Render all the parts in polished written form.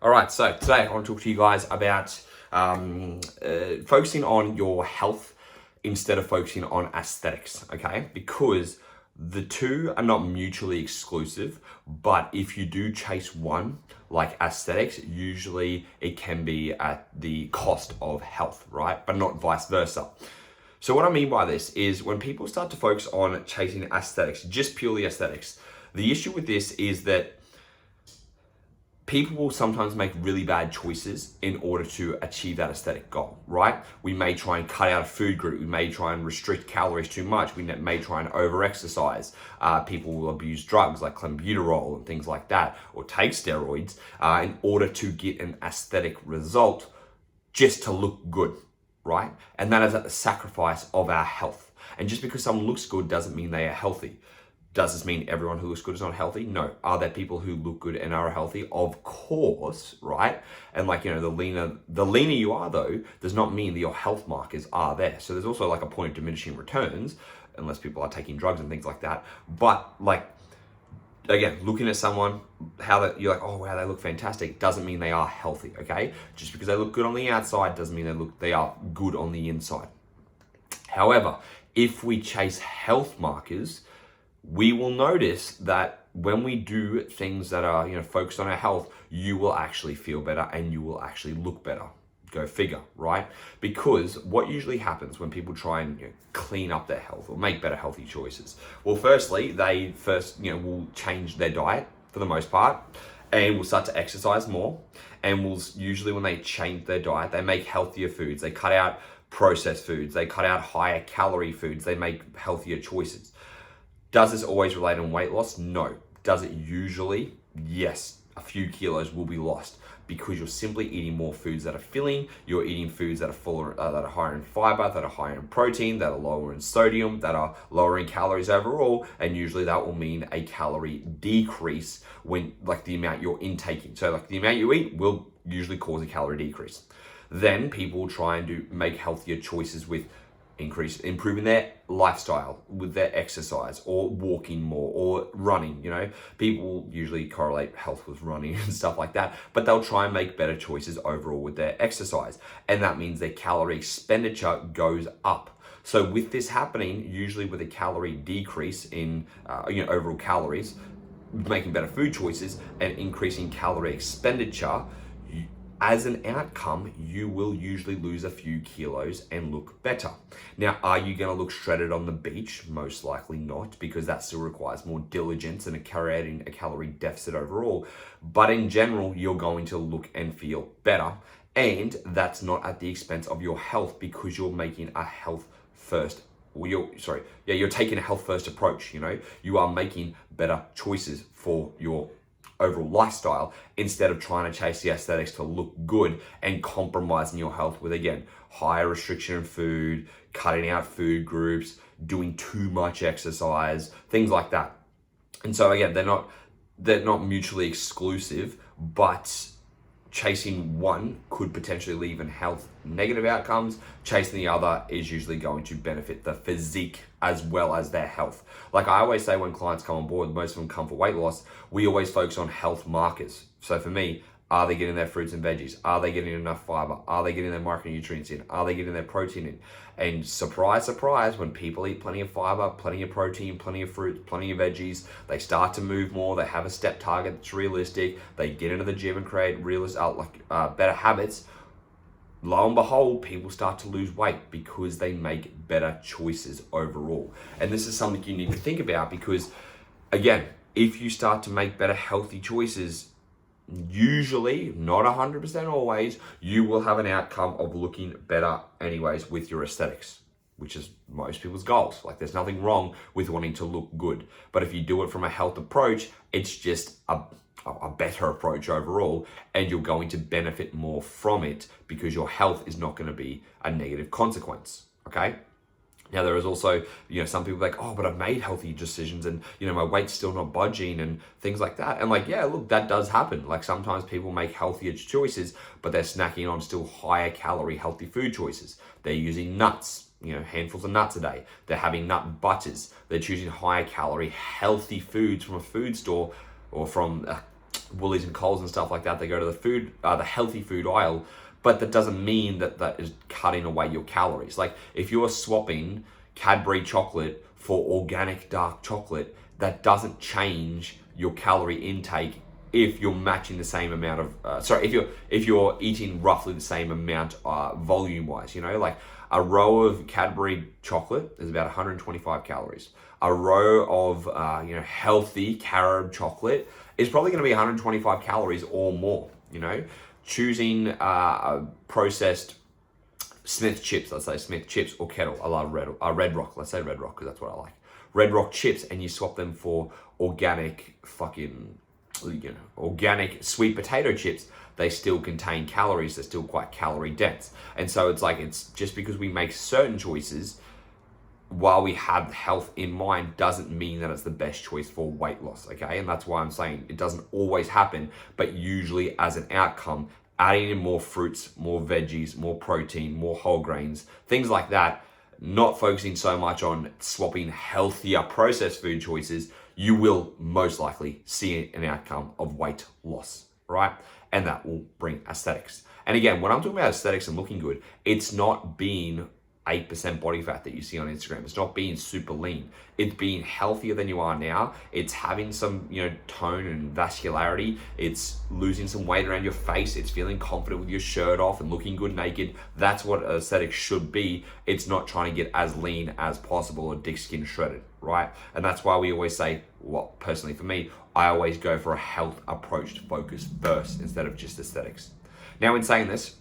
All right, so today I want to talk to you guys about focusing on your health instead of focusing on aesthetics, okay? Because the two are not mutually exclusive, but if you do chase one, like aesthetics, usually it can be at the cost of health, right? But not vice versa. So what I mean by this is when people start to focus on chasing aesthetics, just purely aesthetics, the issue with this is that people will sometimes make really bad choices in order to achieve that aesthetic goal, right? We may try and cut out a food group. We may try and restrict calories too much. We may try and over-exercise. People will abuse drugs like clenbuterol and things like that, or take steroids in order to get an aesthetic result just to look good, right? And that is at the sacrifice of our health. And just because someone looks good doesn't mean they are healthy. Does this mean everyone who looks good is not healthy? No. Are there people who look good and are healthy? Of course, right? And the leaner you are though, does not mean that your health markers are there. So there's also like a point of diminishing returns, unless people are taking drugs and things like that. But again, looking at someone, you're like, oh wow, they look fantastic, doesn't mean they are healthy, okay? Just because they look good on the outside doesn't mean they are good on the inside. However, if we chase health markers, we will notice that when we do things that are, focused on our health, you will actually feel better and you will actually look better. Go figure, right? Because what usually happens when people try and clean up their health or make better healthy choices? Well, firstly, they will change their diet for the most part and will start to exercise more. And will usually, when they change their diet, they make healthier foods. They cut out processed foods. They cut out higher calorie foods. They make healthier choices. Does this always relate on weight loss? No. Does it usually? Yes. A few kilos will be lost because you're simply eating more foods that are filling. You're eating foods that are higher in fiber, that are higher in protein, that are lower in sodium, that are lower in calories overall, and usually that will mean a calorie decrease when the amount you're intaking. So the amount you eat will usually cause a calorie decrease. Then people will try and make healthier choices with improving their lifestyle with their exercise or walking more or running. People usually correlate health with running and stuff like that, but they'll try and make better choices overall with their exercise. And that means their calorie expenditure goes up. So with this happening, usually with a calorie decrease in overall calories, making better food choices and increasing calorie expenditure, as an outcome, you will usually lose a few kilos and look better. Now, are you going to look shredded on the beach? Most likely not, because that still requires more diligence and creating a calorie deficit overall. But in general, you're going to look and feel better. And that's not at the expense of your health, because you're making a health first. You're taking a health first approach. You are making better choices for your overall lifestyle instead of trying to chase the aesthetics to look good and compromising your health with, again, higher restriction in food, cutting out food groups, doing too much exercise, things like that. And so again, they're not mutually exclusive, but chasing one could potentially leave in health negative outcomes. Chasing the other is usually going to benefit the physique as well as their health. Like I always say, when clients come on board, most of them come for weight loss, we always focus on health markers. So for me, are they getting their fruits and veggies? Are they getting enough fiber? Are they getting their micronutrients in? Are they getting their protein in? And surprise, surprise, when people eat plenty of fiber, plenty of protein, plenty of fruit, plenty of veggies, they start to move more, they have a step target that's realistic, they get into the gym and create better habits. Lo and behold, people start to lose weight because they make better choices overall. And this is something you need to think about because, again, if you start to make better healthy choices, usually, not 100% always, you will have an outcome of looking better anyways with your aesthetics, which is most people's goals. There's nothing wrong with wanting to look good. But if you do it from a health approach, it's just a better approach overall, and you're going to benefit more from it because your health is not going to be a negative consequence, okay? Now, there is also, some people oh, but I've made healthy decisions and, my weight's still not budging and things like that. And yeah, look, that does happen. Sometimes people make healthier choices, but they're snacking on still higher calorie healthy food choices. They're using nuts, handfuls of nuts a day. They're having nut butters. They're choosing higher calorie healthy foods from a food store or from Woolies and Coles and stuff like that. They go to the healthy food aisle, but that doesn't mean that that is cutting away your calories. Like if you're swapping Cadbury chocolate for organic dark chocolate, that doesn't change your calorie intake if you're matching the same amount of if you're eating roughly the same amount volume wise. Like a row of Cadbury chocolate is about 125 calories. A row of healthy carob chocolate is probably going to be 125 calories or more. Choosing processed Smith chips, let's say Smith chips, or Kettle. I love Red Rock. Let's say Red Rock because that's what I like. Red Rock chips, and you swap them for organic organic sweet potato chips. They still contain calories. They're still quite calorie dense. And so it's just because we make certain choices while we have health in mind doesn't mean that it's the best choice for weight loss, okay? And that's why I'm saying it doesn't always happen, but usually as an outcome, adding in more fruits, more veggies, more protein, more whole grains, things like that, not focusing so much on swapping healthier processed food choices, you will most likely see an outcome of weight loss, right? And that will bring aesthetics. And again, when I'm talking about aesthetics and looking good, it's not being 8% body fat that you see on Instagram. It's not being super lean. It's being healthier than you are now. It's having some, tone and vascularity. It's losing some weight around your face. It's feeling confident with your shirt off and looking good naked. That's what aesthetics should be. It's not trying to get as lean as possible or dick skin shredded, right? And that's why we always say, well, personally for me, I always go for a health approach to focus first instead of just aesthetics. Now, in saying this,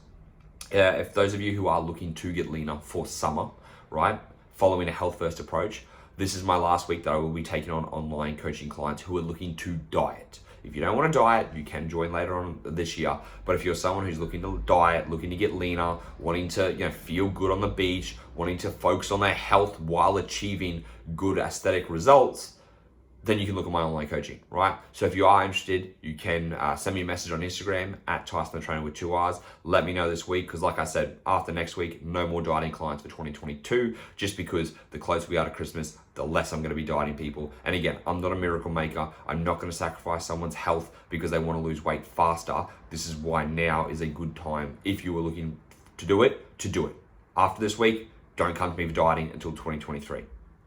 if those of you who are looking to get leaner for summer, right, following a health first approach, this is my last week that I will be taking on online coaching clients who are looking to diet. If you don't want to diet, you can join later on this year. But if you're someone who's looking to diet, looking to get leaner, wanting to feel good on the beach, wanting to focus on their health while achieving good aesthetic results, then you can look at my online coaching, right? So if you are interested, you can send me a message on Instagram at tysonthetrainerr with 2 R's. Let me know this week, because like I said, after next week, no more dieting clients for 2022, just because the closer we are to Christmas, the less I'm gonna be dieting people. And again, I'm not a miracle maker. I'm not gonna sacrifice someone's health because they wanna lose weight faster. This is why now is a good time, if you were looking to do it. After this week, don't come to me for dieting until 2023.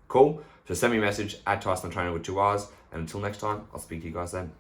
Cool? So send me a message at tysonthetrainerr with 2 R's. And until next time, I'll speak to you guys then.